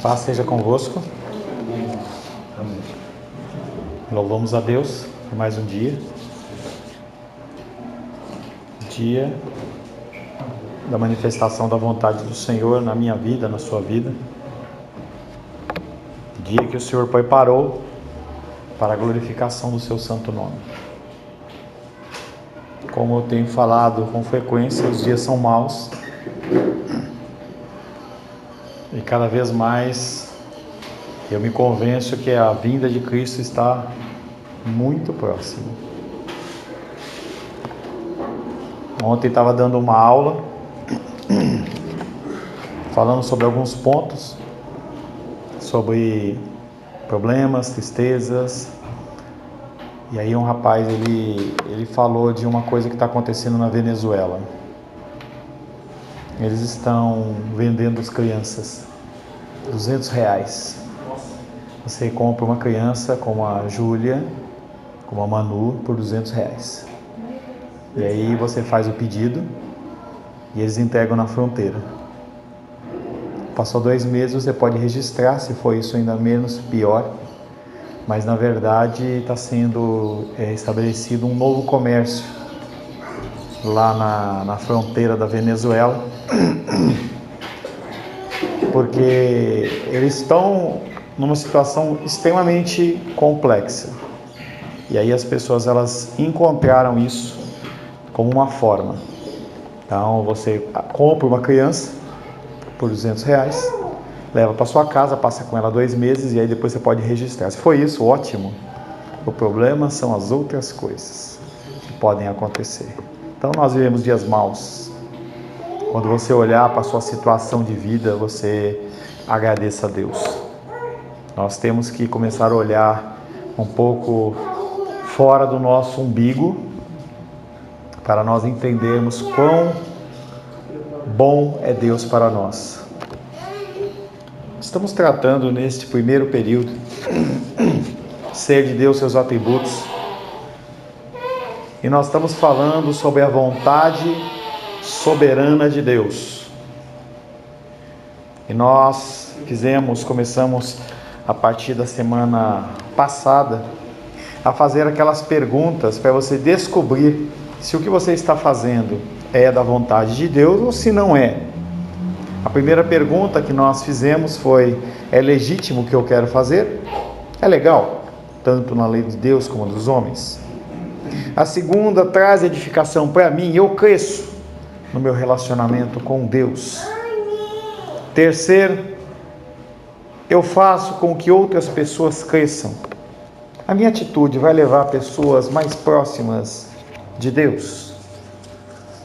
Paz seja convosco. Amém. Louvamos a Deus por mais um dia. Dia da manifestação da vontade do Senhor na minha vida, na sua vida. Dia que o Senhor preparou para a glorificação do seu santo nome. Como eu tenho falado com frequência, os dias são maus. E cada vez mais eu me convenço que a vinda de Cristo está muito próxima. Ontem estava dando uma aula falando sobre alguns pontos, sobre problemas, tristezas. E aí um rapaz, ele falou de uma coisa que está acontecendo na Venezuela. Eles estão vendendo as crianças, R$200. Você compra uma criança como a Júlia, como a Manu, por R$200. E aí você faz o pedido e eles entregam na fronteira. Passou 2 meses, você pode registrar, se for isso ainda menos, pior. Mas na verdade está sendo estabelecido um novo comércio lá na fronteira da Venezuela, porque eles estão numa situação extremamente complexa. E aí as pessoas elas encontraram isso como uma forma. Então você compra uma criança por R$200, leva para sua casa, passa com ela 2 meses e aí depois você pode registrar. Se foi isso, ótimo. O problema são as outras coisas que podem acontecer. Então nós vivemos dias maus. Quando você olhar para a sua situação de vida, você agradeça a Deus. Nós temos que começar a olhar um pouco fora do nosso umbigo para nós entendermos quão bom é Deus para nós. Estamos tratando neste primeiro período ser de Deus, seus atributos. E nós estamos falando sobre a vontade soberana de Deus. E nós começamos a partir da semana passada a fazer aquelas perguntas para você descobrir se o que você está fazendo é da vontade de Deus ou se não é. A primeira pergunta que nós fizemos foi: é legítimo o que eu quero fazer? É legal, tanto na lei de Deus como dos homens? A segunda: traz edificação para mim? Eu cresço no meu relacionamento com Deus? Terceiro: eu faço com que outras pessoas cresçam? A minha atitude vai levar pessoas mais próximas de Deus?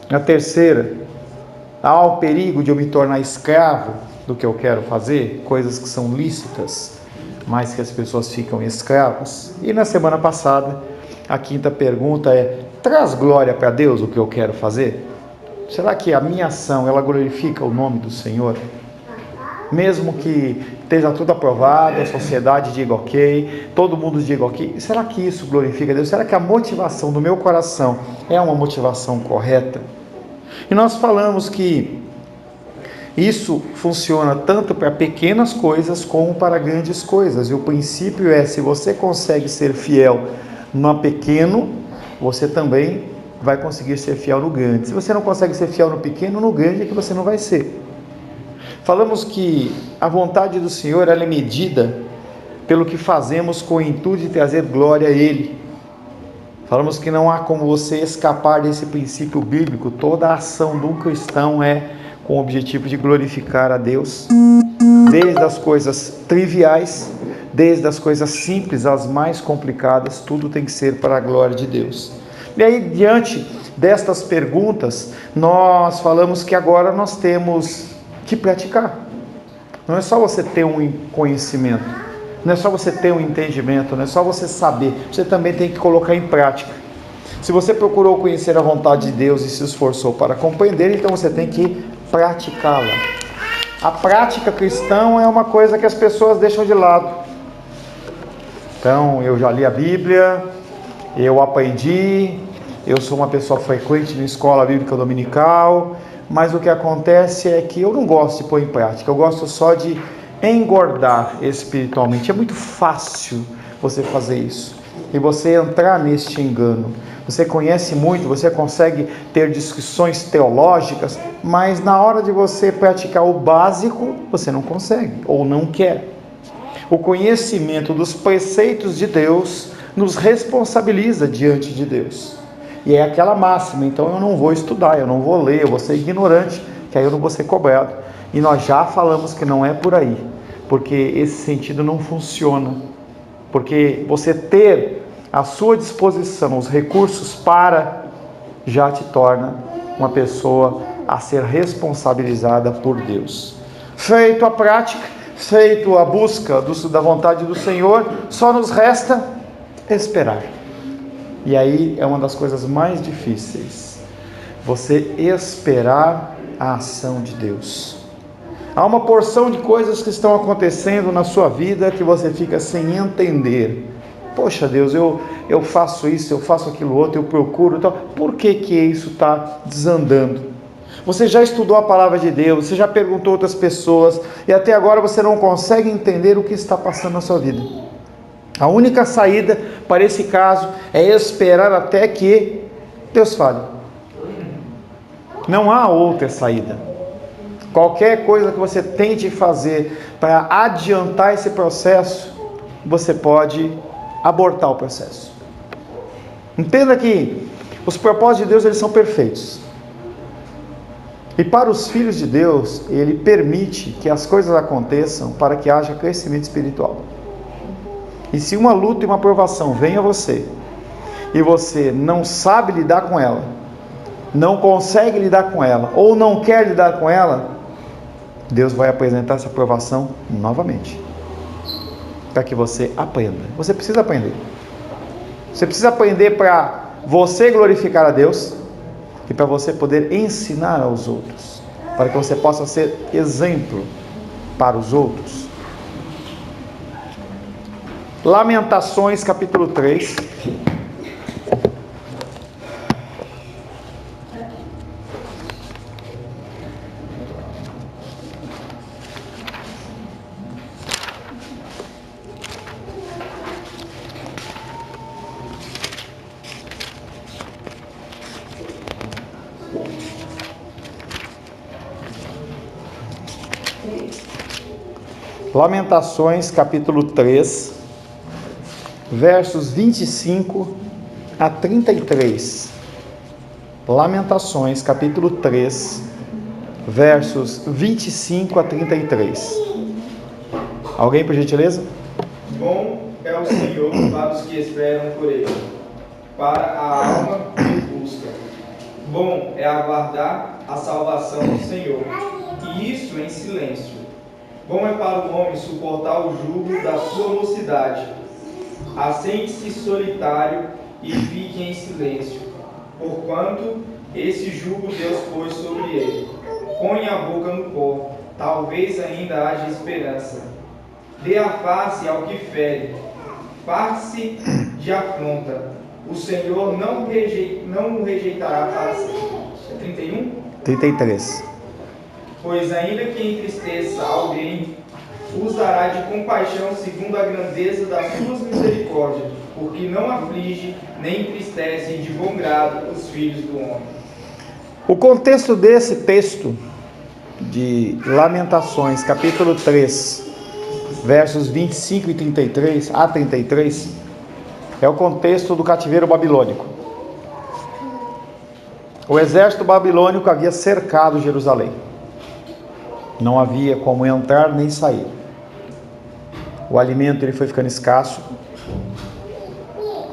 A terceira: há o perigo de eu me tornar escravo do que eu quero fazer? Coisas que são lícitas, mas que as pessoas ficam escravas. E na semana passada, a quinta pergunta é: traz glória para Deus o que eu quero fazer? Será que a minha ação, ela glorifica o nome do Senhor? Mesmo que esteja tudo aprovado, a sociedade diga ok, todo mundo diga ok, será que isso glorifica a Deus? Será que a motivação do meu coração é uma motivação correta? E nós falamos que isso funciona tanto para pequenas coisas como para grandes coisas. E o princípio é: se você consegue ser fiel no pequeno, você também vai conseguir ser fiel no grande. Se você não consegue ser fiel no pequeno, no grande é que você não vai ser. Falamos que a vontade do Senhor ela é medida pelo que fazemos com o intuito de trazer glória a Ele. Falamos que não há como você escapar desse princípio bíblico. Toda a ação de um cristão é com o objetivo de glorificar a Deus, desde as coisas triviais, desde as coisas simples às mais complicadas, tudo tem que ser para a glória de Deus. E aí, diante destas perguntas, nós falamos que agora nós temos que praticar. Não é só você ter um conhecimento, não é só você ter um entendimento, não é só você saber, você também tem que colocar em prática. Se você procurou conhecer a vontade de Deus e se esforçou para compreender, então você tem que praticá-la. A prática cristã é uma coisa que as pessoas deixam de lado. Então, eu já li a Bíblia, eu aprendi, eu sou uma pessoa frequente na escola bíblica dominical, mas o que acontece é que eu não gosto de pôr em prática, eu gosto só de engordar espiritualmente. É muito fácil você fazer isso e você entrar neste engano. Você conhece muito, você consegue ter discussões teológicas, mas na hora de você praticar o básico, você não consegue ou não quer. O conhecimento dos preceitos de Deus nos responsabiliza diante de Deus. E é aquela máxima, então eu não vou estudar, eu não vou ler, eu vou ser ignorante, que aí eu não vou ser cobrado. E nós já falamos que não é por aí, porque esse sentido não funciona. Porque você ter à sua disposição os recursos para, já te torna uma pessoa a ser responsabilizada por Deus. Feito a prática, feito a busca da vontade do Senhor, só nos resta esperar. E aí é uma das coisas mais difíceis, você esperar a ação de Deus. Há uma porção de coisas que estão acontecendo na sua vida que você fica sem entender. Poxa Deus, eu faço isso, eu faço aquilo outro, eu procuro e tal. Por que isso está desandando? Você já estudou a palavra de Deus, você já perguntou a outras pessoas e até agora você não consegue entender o que está passando na sua vida. A única saída para esse caso é esperar até que Deus fale. Não há outra saída. Qualquer coisa que você tente fazer para adiantar esse processo, você pode abortar o processo. Entenda que os propósitos de Deus, eles são perfeitos. E para os filhos de Deus, Ele permite que as coisas aconteçam para que haja crescimento espiritual. E se uma luta e uma provação vem a você, e você não sabe lidar com ela, não consegue lidar com ela, ou não quer lidar com ela, Deus vai apresentar essa provação novamente, para que você aprenda. Você precisa aprender. Você precisa aprender para você glorificar a Deus e para você poder ensinar aos outros, para que você possa ser exemplo para os outros. Lamentações capítulo 3. Lamentações capítulo 3, versos 25 a 33. Lamentações capítulo 3, versos 25 a 33. Alguém, por gentileza? Bom é o Senhor para os que esperam por Ele, para a alma que o busca. Bom é aguardar a salvação do Senhor, e isso em silêncio. Bom é para o homem suportar o jugo da sua mocidade. Assente-se solitário e fique em silêncio, porquanto esse jugo Deus pôs sobre ele. Põe a boca no pó, talvez ainda haja esperança. Dê a face ao que fere, face de afronta. O Senhor não o rejeitará para sempre. É 31? 33. Pois ainda que entristeça alguém, usará de compaixão segundo a grandeza das suas misericórdias, porque não aflige nem entristece de bom grado os filhos do homem. O contexto desse texto de Lamentações, capítulo 3, versos 25 e 33 a 33, é o contexto do cativeiro babilônico. O exército babilônico havia cercado Jerusalém. Não havia como entrar nem sair. O alimento ele foi ficando escasso.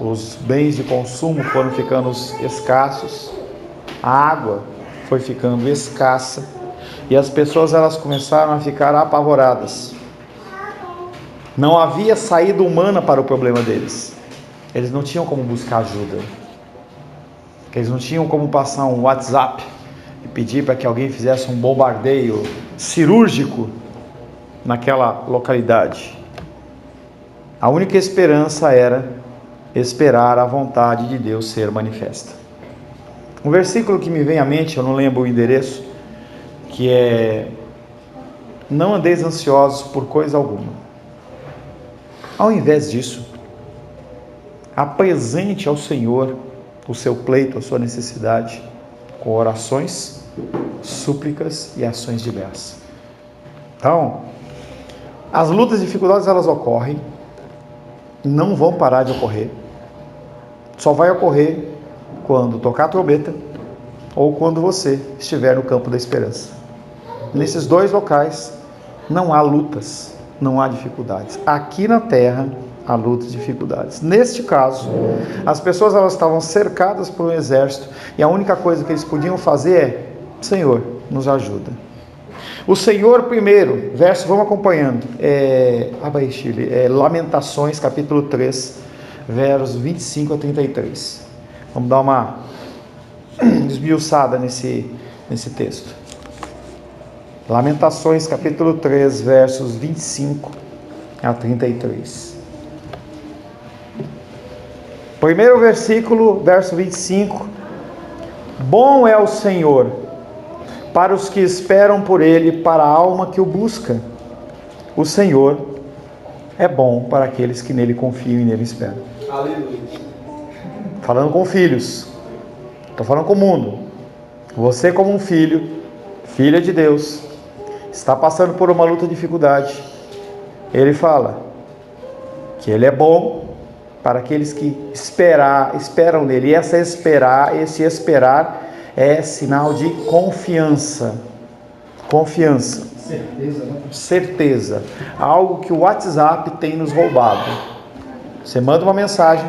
Os bens de consumo foram ficando escassos. A água foi ficando escassa. E as pessoas elas começaram a ficar apavoradas. Não havia saída humana para o problema deles. Eles não tinham como buscar ajuda. Eles não tinham como passar um WhatsApp e pedir para que alguém fizesse um bombardeio cirúrgico naquela localidade. A única esperança era esperar a vontade de Deus ser manifesta. Um versículo que me vem à mente, eu não lembro o endereço, que é Não andeis ansiosos por coisa alguma. Ao invés disso, apresente ao Senhor o seu pleito, a sua necessidade, com orações, súplicas e ações diversas. Então, as lutas e dificuldades, elas ocorrem, não vão parar de ocorrer, só vai ocorrer quando tocar a trombeta ou quando você estiver no campo da esperança. Nesses dois locais não há lutas, não há dificuldades. Aqui na terra há lutas e dificuldades. Neste caso, as pessoas, elas estavam cercadas por um exército e a única coisa que eles podiam fazer é: Senhor, nos ajuda. O Senhor primeiro, verso, vamos acompanhando, Lamentações, capítulo 3, versos 25 a 33. Vamos dar uma desmiuçada nesse texto. Lamentações, capítulo 3, versos 25 a 33. Primeiro versículo, verso 25. Bom é o Senhor para os que esperam por Ele, para a alma que o busca. O Senhor é bom para aqueles que nele confiam e nele esperam. Aleluia. Falando com filhos, estou falando com o mundo. Você, como um filho, filha de Deus, está passando por uma luta de dificuldade. Ele fala que Ele é bom para aqueles que esperam nele. E esse esperar é sinal de confiança. Confiança. Certeza, né? Certeza. Algo que o WhatsApp tem nos roubado. Você manda uma mensagem,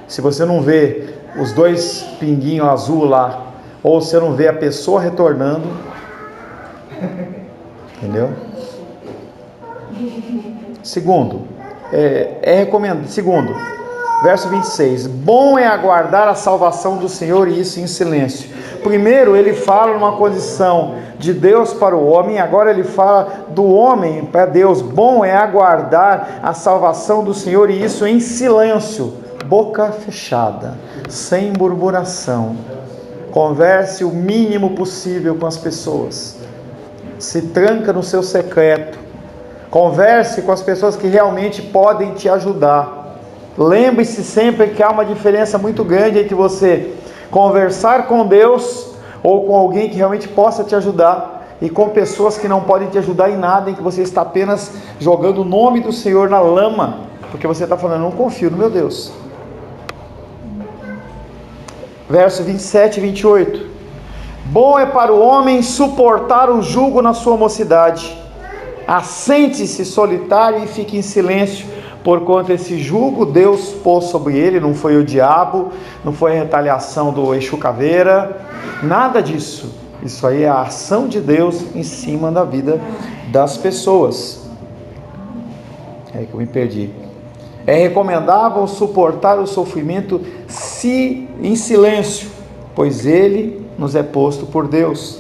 se você não vê os dois pinguinhos azul lá, ou você não vê a pessoa retornando, entendeu? Segundo, segundo, verso 26, bom é aguardar a salvação do Senhor, e isso em silêncio. Primeiro ele fala numa condição de Deus para o homem, agora ele fala do homem para Deus. Bom é aguardar a salvação do Senhor, e isso em silêncio, boca fechada, sem murmuração. Converse o mínimo possível com as pessoas, se tranca no seu secreto, converse com as pessoas que realmente podem te ajudar. Lembre-se sempre que há uma diferença muito grande entre você conversar com Deus ou com alguém que realmente possa te ajudar, e com pessoas que não podem te ajudar em nada, em que você está apenas jogando o nome do Senhor na lama, porque você está falando: não confio no meu Deus. Verso 27 e 28. Bom é para o homem suportar o jugo na sua mocidade. Assente-se solitário e fique em silêncio, porquanto esse jugo Deus pôs sobre ele. Não foi o diabo, não foi a retaliação do Exu Caveira, nada disso. Isso aí é a ação de Deus em cima da vida das pessoas. É que eu me perdi. É recomendável suportar o sofrimento em silêncio, pois ele nos é posto por Deus.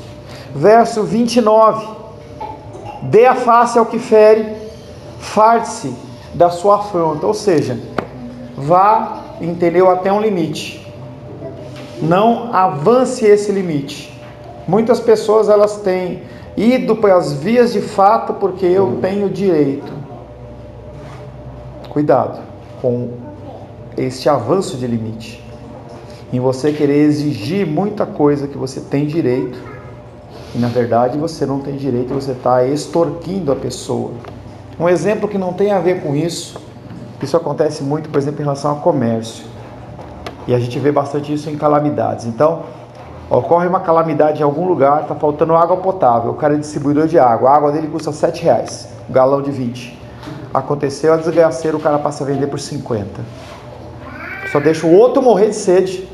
Verso 29. Dê a face ao que fere, farte-se da sua afronta. Ou seja, vá, entendeu, até um limite. Não avance esse limite. Muitas pessoas, elas têm ido para as vias de fato porque eu tenho direito. Cuidado com este avanço de limite, em você querer exigir muita coisa que você tem direito, e na verdade você não tem direito, você está extorquindo a pessoa. Um exemplo que não tem a ver com isso acontece muito, por exemplo, em relação ao comércio, e a gente vê bastante isso em calamidades. Então, ocorre uma calamidade em algum lugar, está faltando água potável, o cara é distribuidor de água, a água dele custa R$7, um galão de 20. Aconteceu a desgraceira, o cara passa a vender por 50. Só deixa o outro morrer de sede,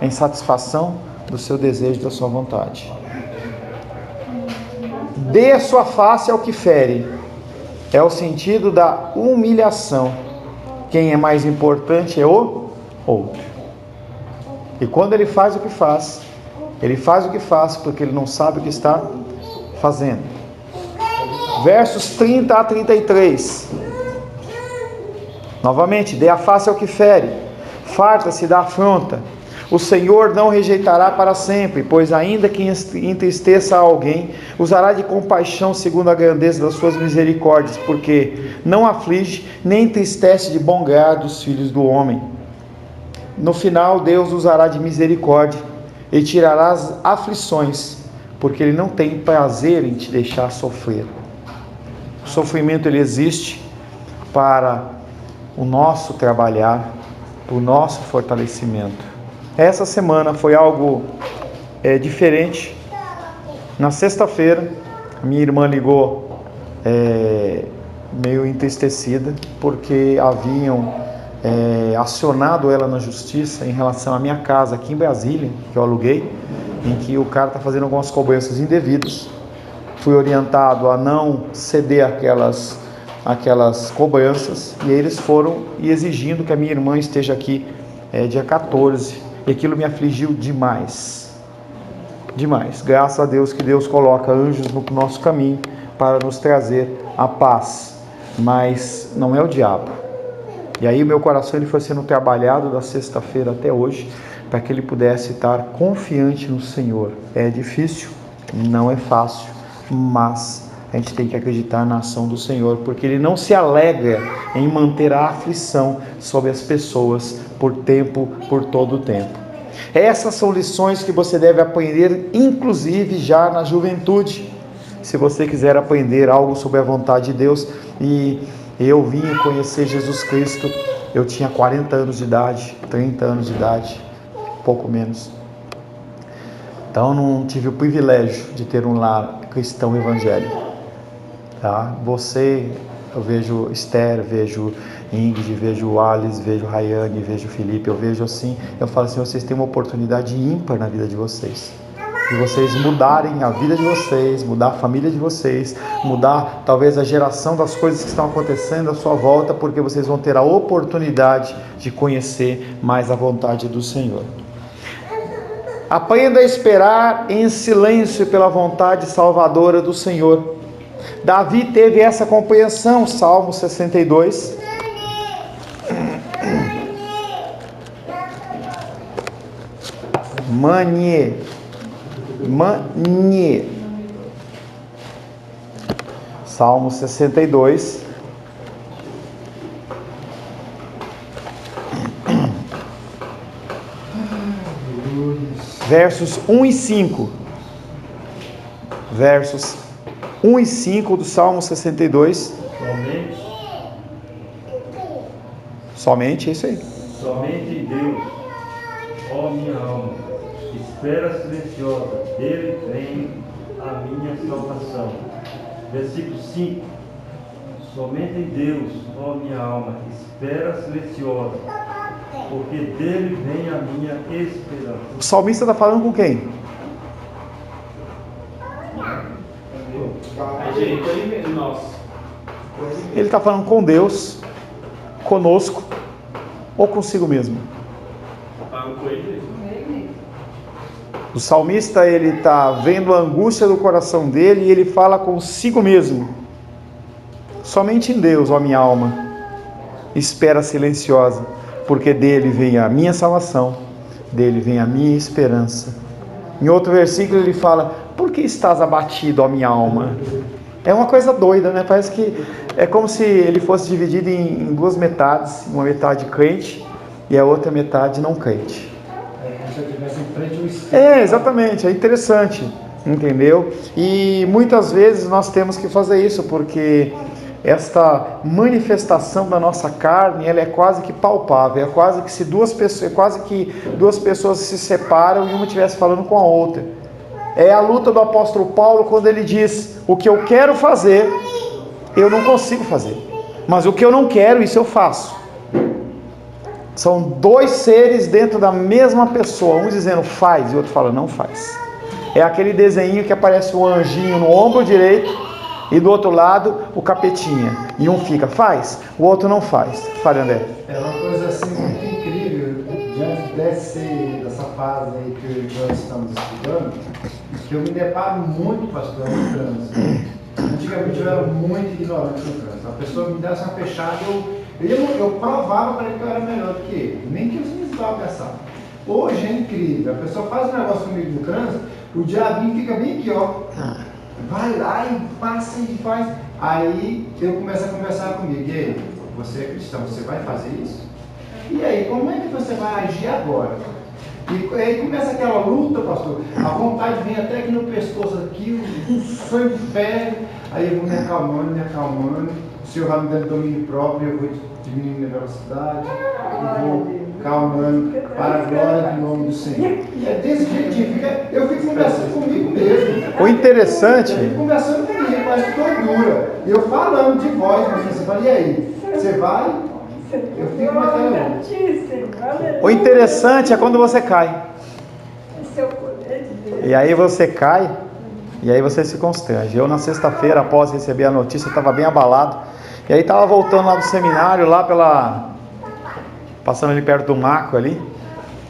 em satisfação do seu desejo, da sua vontade. Dê a sua face ao que fere. É o sentido da humilhação. Quem é mais importante é o outro. E quando ele faz o que faz, ele faz o que faz porque ele não sabe o que está fazendo. Versos 30 a 33. Novamente, dê a face ao que fere, farta-se da afronta. O Senhor não rejeitará para sempre, pois ainda que entristeça a alguém, usará de compaixão segundo a grandeza das suas misericórdias, porque não aflige nem entristece de bom grado os filhos do homem. No final, Deus usará de misericórdia e tirará as aflições, porque Ele não tem prazer em te deixar sofrer. O sofrimento ele existe para o nosso trabalhar, para o nosso fortalecimento. Essa semana foi algo diferente. Na sexta-feira, minha irmã ligou meio entristecida, porque haviam acionado ela na justiça em relação à minha casa aqui em Brasília, que eu aluguei, em que o cara está fazendo algumas cobranças indevidas. Fui orientado a não ceder aquelas cobranças, e eles foram exigindo que a minha irmã esteja aqui dia 14, e aquilo me afligiu demais. Graças a Deus que Deus coloca anjos no nosso caminho para nos trazer a paz, mas não é o diabo. E aí meu coração ele foi sendo trabalhado da sexta-feira até hoje, para que ele pudesse estar confiante no Senhor. É difícil, não é fácil, mas a gente tem que acreditar na ação do Senhor, porque Ele não se alegra em manter a aflição sobre as pessoas por todo o tempo. Essas são lições que você deve aprender, inclusive já na juventude. Se você quiser aprender algo sobre a vontade de Deus, e eu vim conhecer Jesus Cristo, eu tinha 40 anos de idade, 30 anos de idade, pouco menos. Então não tive o privilégio de ter um lar cristão evangélico. Tá? Eu vejo Esther, vejo Ingrid, vejo Alice, vejo Rayane, vejo Felipe, eu vejo assim, eu falo assim, vocês têm uma oportunidade ímpar na vida de vocês. De vocês mudarem a vida de vocês, mudar a família de vocês, mudar talvez a geração das coisas que estão acontecendo à sua volta, porque vocês vão ter a oportunidade de conhecer mais a vontade do Senhor. Aprenda a esperar em silêncio pela vontade salvadora do Senhor. Davi teve essa compreensão, Salmo 62. Manie. Salmo 62. Versos 1 e 5. Versos 1 e 5 do Salmo 62. Somente isso aí. Somente em Deus, ó minha alma, espera silenciosa, dele vem a minha salvação. Versículo 5. Somente em Deus, ó minha alma, espera silenciosa, porque dele vem a minha esperança. O salmista está falando com quem? Ele está falando com Deus, conosco ou consigo mesmo? O salmista ele está vendo a angústia do coração dele e ele fala consigo mesmo. Somente em Deus, ó minha alma, espera silenciosa, porque dele vem a minha salvação, dele vem a minha esperança. Em outro versículo ele fala: por que estás abatido, ó minha alma? É uma coisa doida, né? Parece que é como se ele fosse dividido em duas metades, uma metade crente e a outra metade não crente. Exatamente, é interessante, entendeu? E muitas vezes nós temos que fazer isso, porque esta manifestação da nossa carne, ela é quase que palpável, é quase que duas pessoas se separam e uma estivesse falando com a outra. É a luta do apóstolo Paulo quando ele diz: o que eu quero fazer, eu não consigo fazer, mas o que eu não quero, isso eu faço. São dois seres dentro da mesma pessoa, um dizendo faz e o outro fala não faz. É aquele desenho que aparece o anjinho no ombro direito e do outro lado o capetinha, e um fica faz, o outro não faz. Fale, André. É uma coisa assim muito incrível, diante dessa fase aí que nós estamos estudando, que eu me deparo muito, pastor, no trânsito. Antigamente eu era muito ignorante no trânsito. A pessoa me desse uma fechada, eu provava para ele que eu era melhor do que ele, nem que eu precisava pensar. Hoje é incrível. A pessoa faz um negócio comigo no trânsito, o diabinho fica bem aqui, ó. Vai lá e passa e faz. Aí eu começo a conversar comigo. E aí, você é cristão, você vai fazer isso? E aí, como é que você vai agir agora? E aí começa aquela luta, pastor. A vontade vem até aqui no pescoço, aqui, o sangue pega. Aí eu vou me acalmando. O Senhor vai me dando domínio próprio, eu vou diminuindo a velocidade, eu vou calmando para a glória do nome do Senhor. É desse jeito, eu fico conversando comigo mesmo. O interessante... Eu fico conversando comigo, mas estou dura. E eu falando de voz, mas você fala, e aí? Você vai? Eu fico naquela. O interessante é quando você cai. E aí você cai, e aí você se constrange. Eu na sexta-feira, após receber a notícia, estava bem abalado. E aí estava voltando lá do seminário, passando ali perto do Marco ali.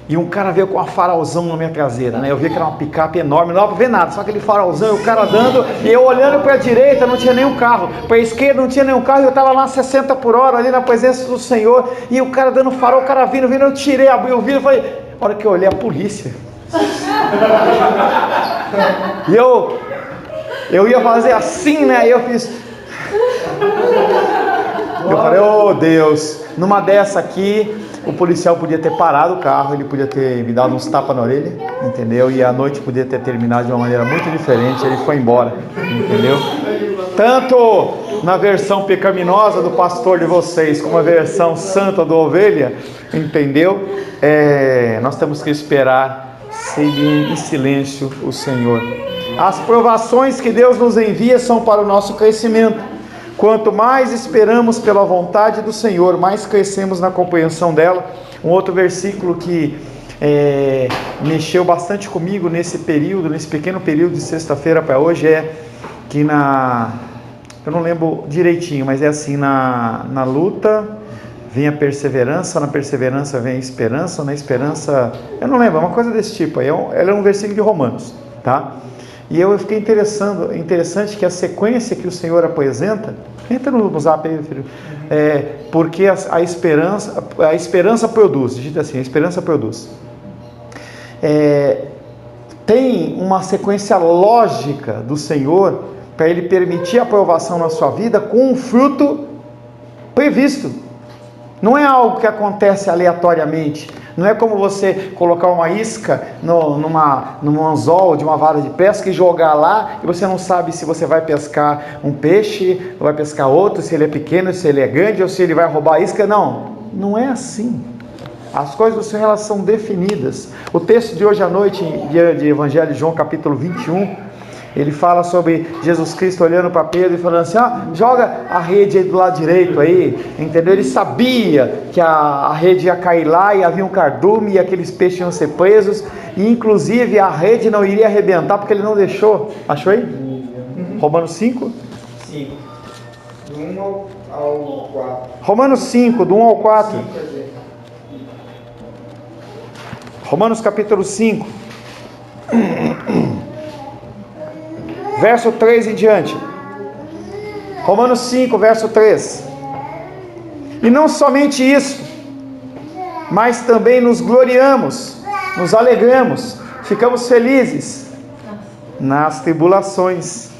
E um cara veio com uma farolzão na minha traseira, né? Eu vi que era uma picape enorme, não dava pra ver nada, só aquele farolzão, e o cara dando, e eu olhando para a direita, não tinha nenhum carro, para a esquerda não tinha nenhum carro, e eu estava lá 60 por hora, ali na presença do Senhor, e o cara dando farol, o cara vindo, eu tirei, abri o vidro e falei, a hora que eu olhei, a polícia. E eu ia fazer assim, né? E eu fiz. Eu falei, oh Deus, numa dessa aqui, o policial podia ter parado o carro, ele podia ter me dado uns tapas na orelha, entendeu? E a noite podia ter terminado de uma maneira muito diferente, ele foi embora, entendeu? Tanto na versão pecaminosa do pastor de vocês, como a versão santa do ovelha, entendeu? Nós temos que esperar em silêncio o Senhor. As provações que Deus nos envia são para o nosso crescimento. Quanto mais esperamos pela vontade do Senhor, mais crescemos na compreensão dela. Um outro versículo que mexeu bastante comigo nesse pequeno período de sexta-feira para hoje que eu não lembro direitinho, mas é assim, na luta vem a perseverança, na perseverança vem a esperança, na esperança, eu não lembro, é uma coisa desse tipo aí, ela é um versículo de Romanos, tá? E eu fiquei interessante que a sequência que o Senhor apresenta, entra no zap aí, filho, porque a esperança produz, digita assim, a esperança produz. Tem uma sequência lógica do Senhor para Ele permitir a aprovação na sua vida com um fruto previsto. Não é algo que acontece aleatoriamente. Não é como você colocar uma isca num anzol de uma vara de pesca e jogar lá e você não sabe se você vai pescar um peixe ou vai pescar outro, se ele é pequeno, se ele é grande ou se ele vai roubar a isca. Não é assim. As coisas do Senhor, elas são definidas. O texto de hoje à noite, de Evangelho de João, capítulo 21, ele fala sobre Jesus Cristo olhando para Pedro e falando assim, joga a rede aí do lado direito aí, entendeu? Ele sabia que a rede ia cair lá e havia um cardume e aqueles peixes iam ser presos, e inclusive a rede não iria arrebentar porque ele não deixou. Achou aí? Romanos 5? 5. Do 1 ao 4. Romanos 5, do 1 ao 4. 5, quer dizer. Romanos capítulo 5. Verso 3 em diante. Romanos 5, verso 3. E não somente isso, mas também nos gloriamos, nos alegramos, ficamos felizes nas tribulações,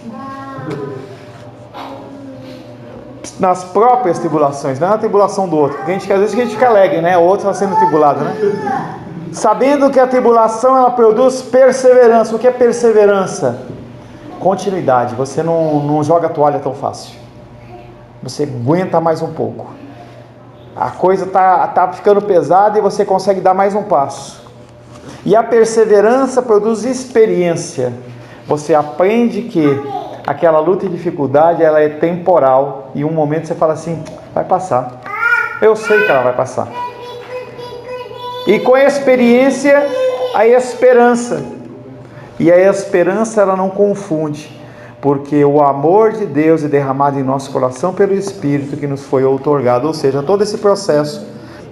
nas próprias tribulações, não é na tribulação do outro, porque às vezes a gente fica alegre, né? O outro está sendo tribulado, né? Sabendo que a tribulação ela produz perseverança. O que é perseverança? Continuidade. Você não joga a toalha tão fácil. Você aguenta mais um pouco. A coisa tá ficando pesada e você consegue dar mais um passo. E a perseverança produz experiência. Você aprende que aquela luta e dificuldade ela é temporal. E um momento você fala assim, vai passar. Eu sei que ela vai passar. E com a experiência, a esperança. E a esperança ela não confunde, porque o amor de Deus é derramado em nosso coração pelo Espírito que nos foi outorgado, ou seja, todo esse processo,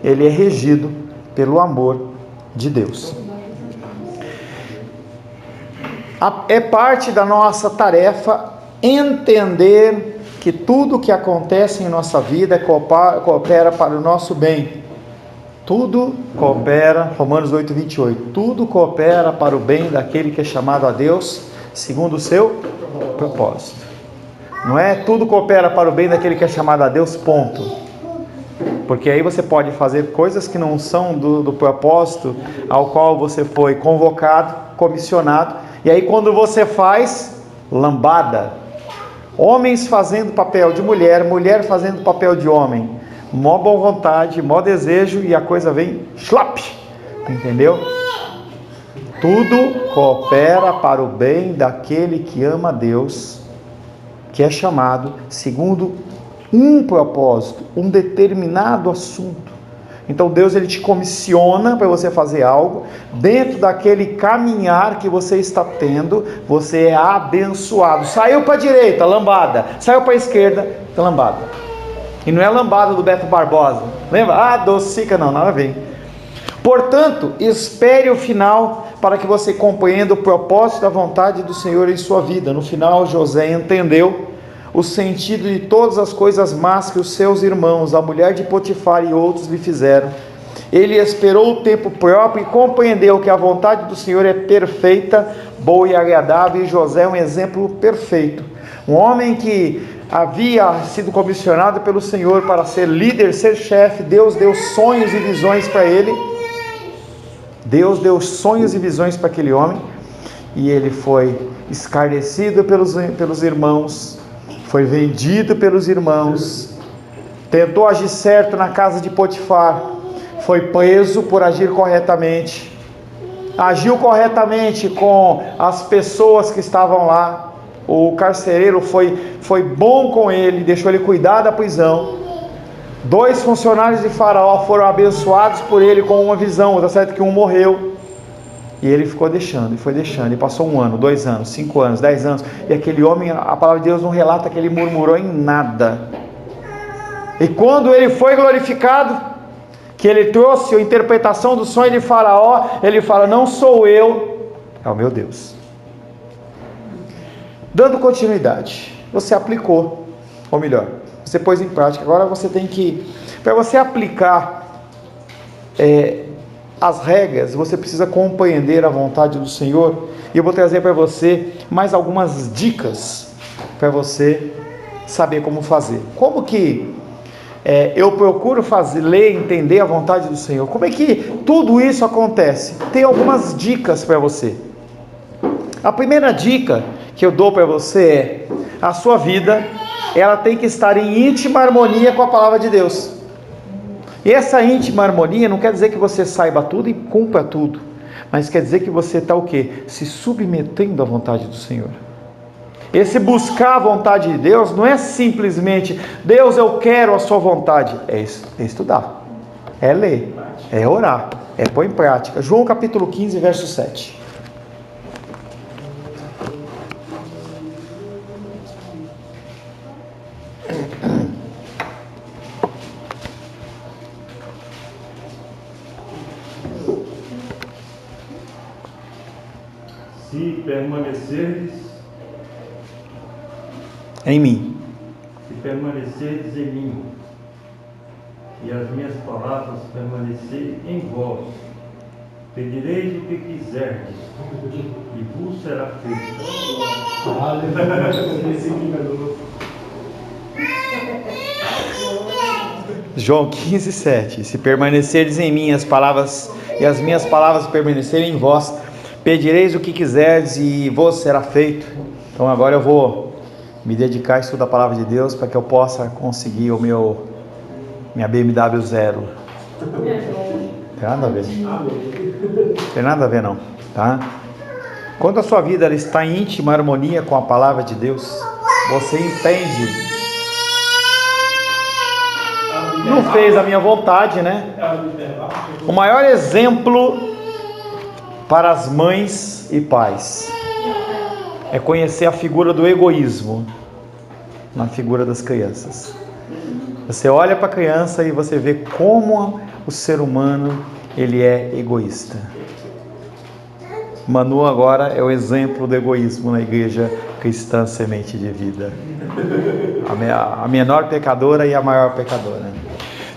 ele é regido pelo amor de Deus. É parte da nossa tarefa entender que tudo que acontece em nossa vida coopera para o nosso bem. Tudo coopera, Romanos 8, 28, tudo coopera para o bem daquele que é chamado a Deus segundo o seu propósito. Não é tudo coopera para o bem daquele que é chamado a Deus, ponto. Porque aí você pode fazer coisas que não são do propósito ao qual você foi convocado, comissionado, e aí quando você faz, lambada. Homens fazendo papel de mulher, mulher fazendo papel de homem. Mó boa vontade, mó desejo, e a coisa vem schlap, entendeu? Tudo coopera para o bem daquele que ama a Deus, que é chamado segundo um propósito, um determinado assunto. Então Deus, ele te comissiona para você fazer algo, dentro daquele caminhar que você está tendo, você é abençoado. Saiu para a direita, lambada. Saiu para a esquerda, lambada. E não é lambada do Beto Barbosa. Lembra? Docica, não, nada a ver. Portanto, espere o final para que você compreenda o propósito da vontade do Senhor em sua vida. No final, José entendeu o sentido de todas as coisas más que os seus irmãos, a mulher de Potifar e outros lhe fizeram. Ele esperou o tempo próprio e compreendeu que a vontade do Senhor é perfeita, boa e agradável, e José é um exemplo perfeito. Um homem que havia sido comissionado pelo Senhor para ser líder, ser chefe. Deus deu sonhos e visões para ele. Deus deu sonhos e visões para aquele homem, e ele foi escarnecido pelos irmãos, foi vendido pelos irmãos, tentou agir certo na casa de Potifar, foi preso por agir corretamente, agiu corretamente com as pessoas que estavam lá. O carcereiro foi bom com ele, deixou ele cuidar da prisão. 2 funcionários de Faraó foram abençoados por ele com uma visão. Está certo que um morreu, e ele ficou deixando, e foi deixando, e passou 1 ano, 2 anos, 5 anos, 10 anos, e aquele homem, a palavra de Deus não relata que ele murmurou em nada. E quando ele foi glorificado, que ele trouxe a interpretação do sonho de Faraó, ele fala: não sou eu, é o meu Deus. Dando continuidade, você aplicou, ou melhor, você pôs em prática. Agora você tem que, para você aplicar as regras, você precisa compreender a vontade do Senhor. E eu vou trazer para você mais algumas dicas para você saber como fazer. Como que eu procuro ler e entender a vontade do Senhor? Como é que tudo isso acontece? Tem algumas dicas para você. A primeira dica que eu dou para você é: a sua vida, ela tem que estar em íntima harmonia com a palavra de Deus. E essa íntima harmonia não quer dizer que você saiba tudo e cumpra tudo, mas quer dizer que você está o quê? Se submetendo à vontade do Senhor. Esse buscar a vontade de Deus não é simplesmente: Deus, eu quero a sua vontade. É estudar, é ler, é orar, é pôr em prática. João capítulo 15, verso 7. Se permanecerdes em mim, em mim, e as minhas palavras permanecerem em vós, pedireis o que quiserdes, e vos será feito. João 15, 7. Se permanecerdes em mim, e as minhas palavras permanecerem em vós, pedireis o que quiserdes e vos será feito. Então agora eu vou me dedicar a estudar a palavra de Deus para que eu possa conseguir minha BMW 0. Tem nada a ver. Tem nada a ver não, tá? Quando a sua vida ela está em íntima harmonia com a palavra de Deus, você entende. Não fez a minha vontade, né? O maior exemplo para as mães e pais é conhecer a figura do egoísmo na figura das crianças. Você olha para a criança e você vê como o ser humano ele é egoísta. Manu agora é o exemplo do egoísmo na igreja cristã Semente de Vida. A menor pecadora e a maior pecadora.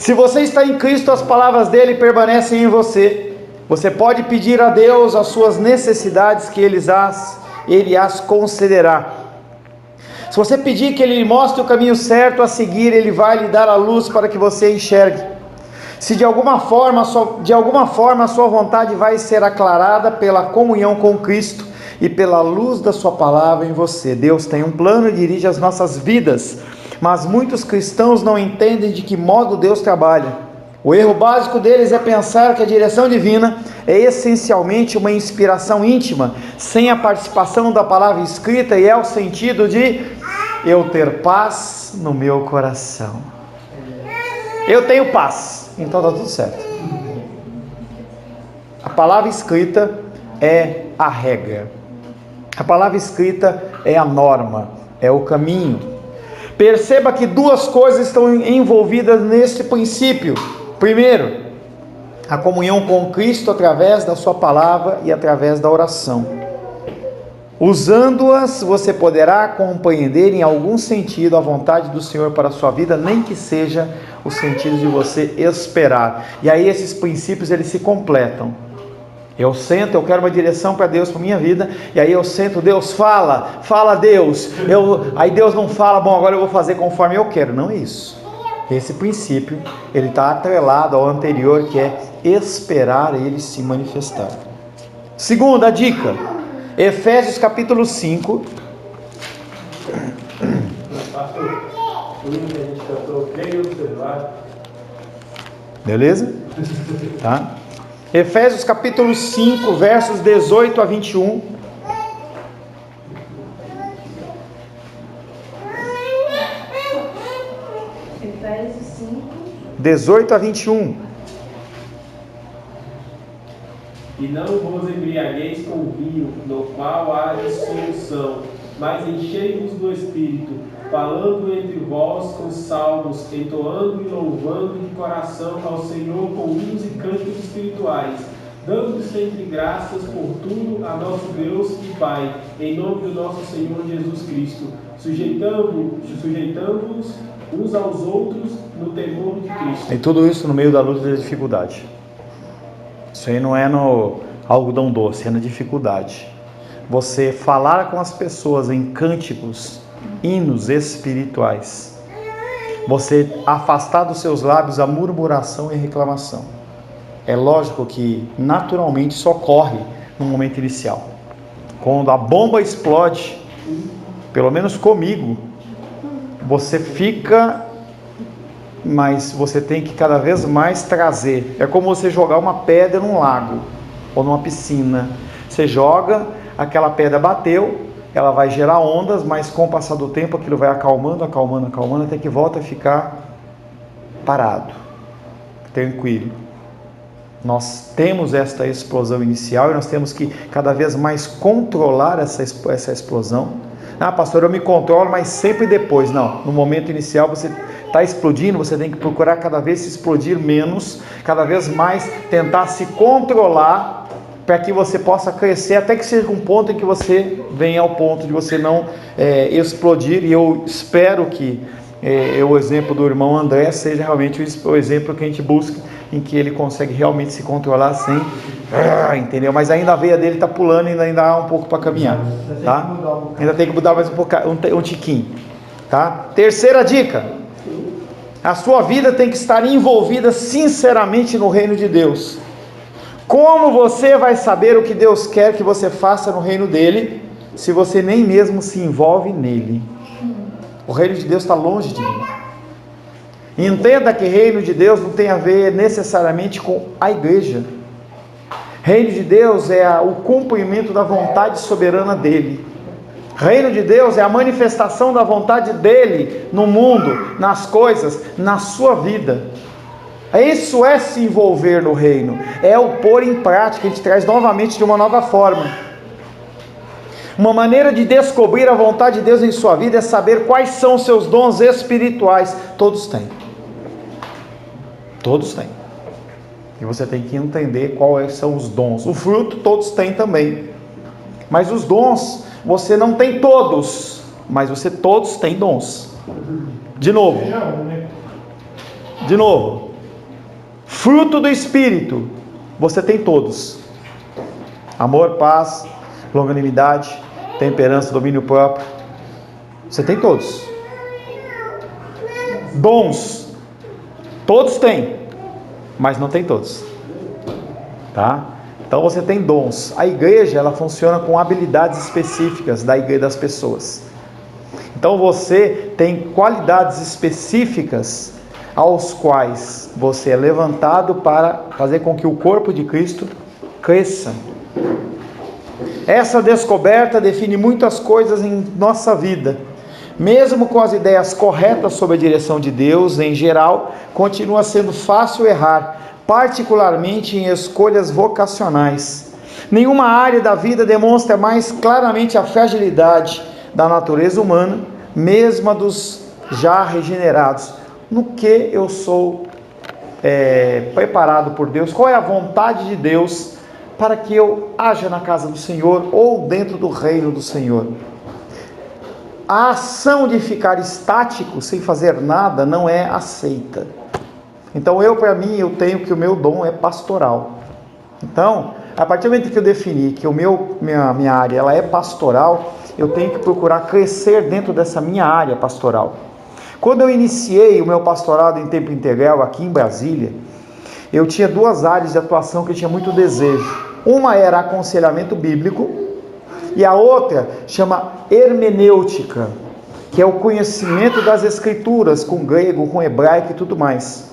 Se você está em Cristo, as palavras dele permanecem em você. Você pode pedir a Deus as suas necessidades que Ele as concederá. Se você pedir que Ele lhe mostre o caminho certo a seguir, Ele vai lhe dar a luz para que você enxergue. Se de alguma forma a sua vontade vai ser aclarada pela comunhão com Cristo e pela luz da sua palavra em você. Deus tem um plano e dirige as nossas vidas, mas muitos cristãos não entendem de que modo Deus trabalha. O erro básico deles é pensar que a direção divina é essencialmente uma inspiração íntima, sem a participação da palavra escrita, e é o sentido de eu ter paz no meu coração. Eu tenho paz, então está tudo certo. A palavra escrita é a regra. A palavra escrita é a norma, é o caminho. Perceba que duas coisas estão envolvidas neste princípio. Primeiro, a comunhão com Cristo através da sua palavra e através da oração. Usando-as, você poderá compreender em algum sentido a vontade do Senhor para a sua vida, nem que seja o sentido de você esperar. E aí esses princípios, eles se completam. Eu sento, eu quero uma direção para Deus, para minha vida, e aí eu sento, Deus fala Deus, aí Deus não fala, bom, agora eu vou fazer conforme eu quero. Não é isso. Esse princípio, ele está atrelado ao anterior, que é esperar Ele se manifestar. Segunda dica, Efésios capítulo 5. Beleza? Tá? Efésios capítulo 5, versos 18 a 21. Efésios 5, 18 a 21. E não vos embriagueis com vinho, no qual há dissolução, mas enchei-vos do Espírito, falando entre vós com salmos, entoando e louvando de coração ao Senhor com hinos e cânticos espirituais, dando sempre graças por tudo a nosso Deus e Pai, em nome do nosso Senhor Jesus Cristo, sujeitando-os uns aos outros no temor de Cristo. E tudo isso no meio da luta e da dificuldade. Isso aí não é no algodão doce, é na dificuldade. Você falar com as pessoas em cânticos, hinos espirituais. Você afastar dos seus lábios a murmuração e reclamação. É lógico que naturalmente isso ocorre no momento inicial. Quando a bomba explode, pelo menos comigo, você fica, mas você tem que cada vez mais trazer. É como você jogar uma pedra num lago ou numa piscina. Você joga, aquela pedra bateu, ela vai gerar ondas, mas com o passar do tempo aquilo vai acalmando, até que volta a ficar parado, tranquilo. Nós temos esta explosão inicial e nós temos que cada vez mais controlar essa explosão. Ah, pastor, eu me controlo, mas sempre depois. Não, no momento inicial você está explodindo, você tem que procurar cada vez se explodir menos, cada vez mais tentar se controlar para que você possa crescer, até que seja um ponto em que você venha ao ponto de você não explodir. E eu espero que o exemplo do irmão André seja realmente o exemplo que a gente busca, em que ele consegue realmente se controlar sem, entendeu? Mas ainda a veia dele está pulando e ainda há um pouco para caminhar, tá? Ainda tem que mudar mais um tiquinho, tá? Terceira dica: a sua vida tem que estar envolvida sinceramente no reino de Deus. Como você vai saber o que Deus quer que você faça no reino dele, se você nem mesmo se envolve nele? O reino de Deus está longe de mim. Entenda que reino de Deus não tem a ver necessariamente com a igreja. Reino de Deus é o cumprimento da vontade soberana dele. Reino de Deus é a manifestação da vontade dele no mundo, nas coisas, na sua vida. Isso é se envolver no reino, é o pôr em prática. A gente traz novamente de uma nova forma. Uma maneira de descobrir a vontade de Deus em sua vida é saber quais são os seus dons espirituais. Todos têm. Todos têm. E você tem que entender quais são os dons. O fruto todos têm também. Mas os dons, você não tem todos, mas você todos têm dons. De novo. Fruto do Espírito, você tem todos: amor, paz, longanimidade, temperança, domínio próprio. Você tem todos. Dons, todos têm, mas não tem todos, tá? Então você tem dons. A igreja, ela funciona com habilidades específicas da igreja das pessoas. Então você tem qualidades específicas aos quais você é levantado para fazer com que o corpo de Cristo cresça. Essa descoberta define muitas coisas em nossa vida. Mesmo com as ideias corretas sob a direção de Deus, em geral, continua sendo fácil errar, particularmente em escolhas vocacionais. Nenhuma área da vida demonstra mais claramente a fragilidade da natureza humana, mesmo a dos já regenerados. No que eu sou preparado por Deus? Qual é a vontade de Deus para que eu haja na casa do Senhor ou dentro do reino do Senhor? A ação de ficar estático, sem fazer nada, não é aceita. Então para mim, eu tenho que o meu dom é pastoral. Então, a partir do momento que eu defini que minha área ela é pastoral, eu tenho que procurar crescer dentro dessa minha área pastoral. Quando eu iniciei o meu pastorado em tempo integral aqui em Brasília, eu tinha duas áreas de atuação que eu tinha muito desejo. Uma era aconselhamento bíblico e a outra chama hermenêutica, que é o conhecimento das escrituras com grego, com hebraico e tudo mais.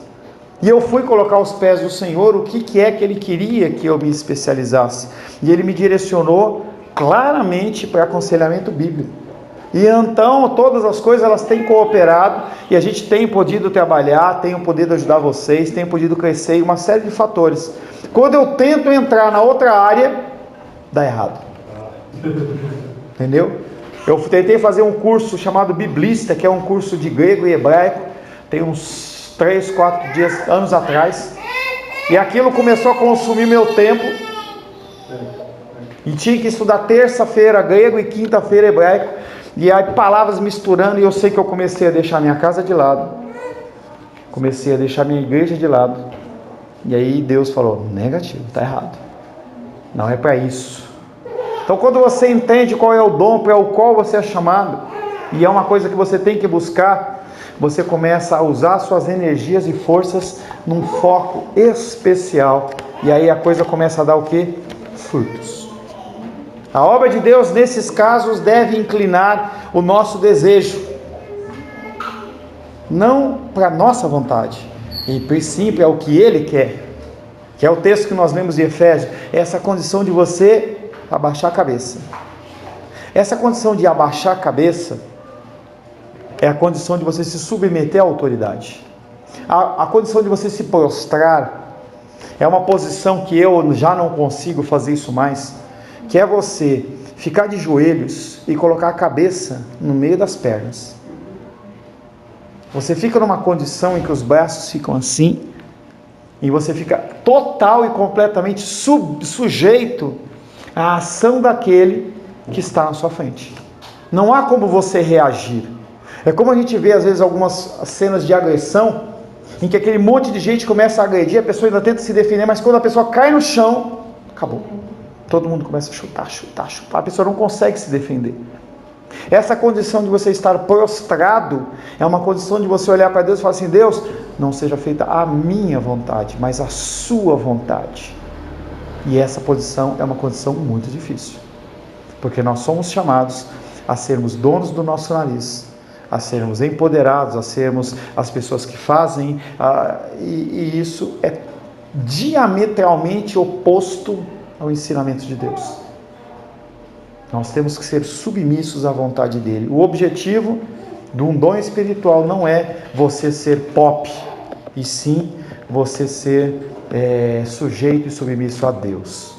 E eu fui colocar aos pés do Senhor o que é que Ele queria que eu me especializasse. E Ele me direcionou claramente para aconselhamento bíblico. E então todas as coisas elas têm cooperado e a gente tem podido trabalhar, tem podido ajudar vocês, tem podido crescer em uma série de fatores. Quando eu tento entrar na outra área, dá errado. Entendeu? Eu tentei fazer um curso chamado Biblista, que é um curso de grego e hebraico, tem uns 3, 4 anos atrás, e aquilo começou a consumir meu tempo, e tinha que estudar terça-feira grego e quinta-feira hebraico, e aí palavras misturando, e eu sei que eu comecei a deixar minha casa de lado, comecei a deixar minha igreja de lado, e aí Deus falou, negativo, está errado, não é para isso. Então quando você entende qual é o dom para o qual você é chamado, e é uma coisa que você tem que buscar, você começa a usar suas energias e forças num foco especial, e aí a coisa começa a dar o quê? Frutos. A obra de Deus nesses casos deve inclinar o nosso desejo, não para a nossa vontade, e sim para o que Ele quer, que é o texto que nós lemos de Efésios, essa condição de você abaixar a cabeça. Essa condição de abaixar a cabeça é a condição de você se submeter à autoridade. A condição de você se prostrar é uma posição que eu já não consigo fazer isso mais, que é você ficar de joelhos e colocar a cabeça no meio das pernas. Você fica numa condição em que os braços ficam assim, e você fica total e completamente sujeito à ação daquele que está na sua frente. Não há como você reagir. É como a gente vê às vezes algumas cenas de agressão, em que aquele monte de gente começa a agredir, a pessoa ainda tenta se defender, mas quando a pessoa cai no chão, acabou. Todo mundo começa a chutar, a pessoa não consegue se defender. Essa condição de você estar prostrado é uma condição de você olhar para Deus e falar assim, Deus, não seja feita a minha vontade, mas a sua vontade. E essa posição é uma condição muito difícil, porque nós somos chamados a sermos donos do nosso nariz, a sermos empoderados, a sermos as pessoas que fazem, e isso é diametralmente oposto ao ensinamento de Deus. Nós temos que ser submissos à vontade dele. O objetivo de um dom espiritual não é você ser pop, e sim você ser sujeito e submisso a Deus.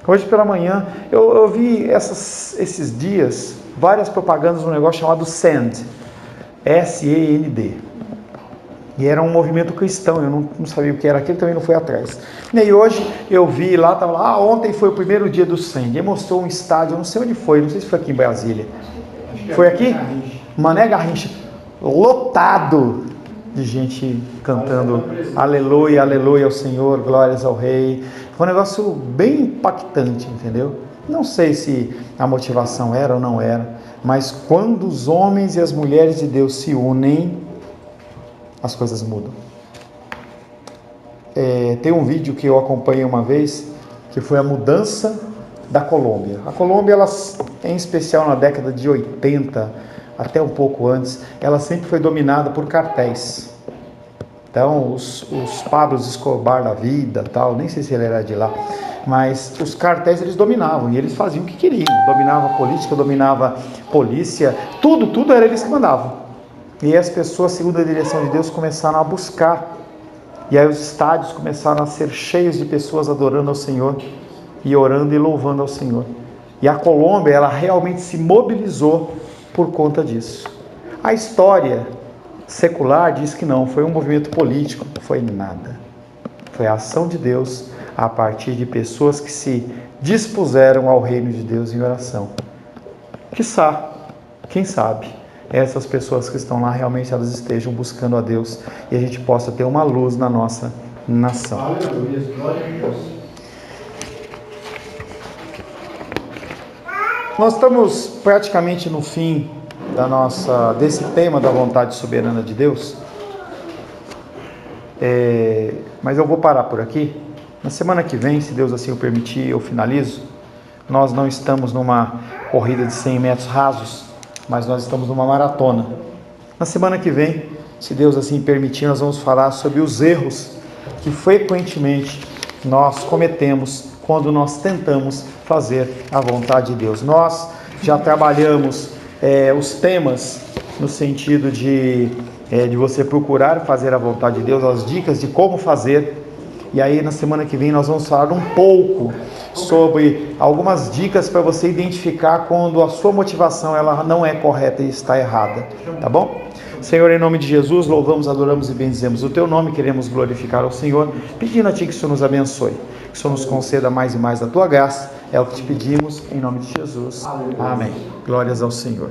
Hoje pela manhã eu vi esses dias várias propagandas de um negócio chamado SEND, S-E-N-D. E era um movimento cristão, eu não sabia o que era aquilo, também não fui atrás. E aí hoje eu vi lá, estava lá, ontem foi o primeiro dia do SEND, e mostrou um estádio, eu não sei onde foi, não sei se foi aqui em Brasília. Foi aqui? Mané Garrincha, lotado de gente cantando aleluia, aleluia ao Senhor, glórias ao Rei. Foi um negócio bem impactante, entendeu? Não sei se a motivação era ou não era, mas quando os homens e as mulheres de Deus se unem, as coisas mudam. Tem um vídeo que eu acompanhei uma vez, que foi a mudança da Colômbia. A Colômbia, ela, em especial na década de 80, até um pouco antes, ela sempre foi dominada por cartéis. Então, os Pablo Escobar da vida, tal, nem sei se ele era de lá, mas os cartéis eles dominavam e eles faziam o que queriam. Dominava a política, dominava a polícia, tudo era eles que mandavam. E as pessoas, segundo a direção de Deus, começaram a buscar. E aí os estádios começaram a ser cheios de pessoas adorando ao Senhor e orando e louvando ao Senhor. E a Colômbia, ela realmente se mobilizou por conta disso. A história secular diz que não, foi um movimento político, não foi nada. Foi a ação de Deus a partir de pessoas que se dispuseram ao reino de Deus em oração. Quem sabe, essas pessoas que estão lá realmente elas estejam buscando a Deus e a gente possa ter uma luz na nossa nação. Aleluia, glória a Deus. Nós estamos praticamente no fim desse tema da vontade soberana de Deus. Mas eu vou parar por aqui. Na semana que vem, se Deus assim o permitir, eu finalizo. Nós não estamos numa corrida de 100 metros rasos, mas nós estamos numa maratona. Na semana que vem, se Deus assim permitir, nós vamos falar sobre os erros que frequentemente nós cometemos quando nós tentamos fazer a vontade de Deus. Nós já trabalhamos os temas no sentido de você procurar fazer a vontade de Deus, as dicas de como fazer. E aí na semana que vem nós vamos falar um pouco sobre algumas dicas para você identificar quando a sua motivação ela não é correta e está errada, tá bom? Senhor, em nome de Jesus, louvamos, adoramos e bendizemos o Teu nome, queremos glorificar ao Senhor, pedindo a Ti que o Senhor nos abençoe, que o Senhor nos conceda mais e mais da Tua graça, é o que te pedimos, em nome de Jesus. Amém. Glórias ao Senhor.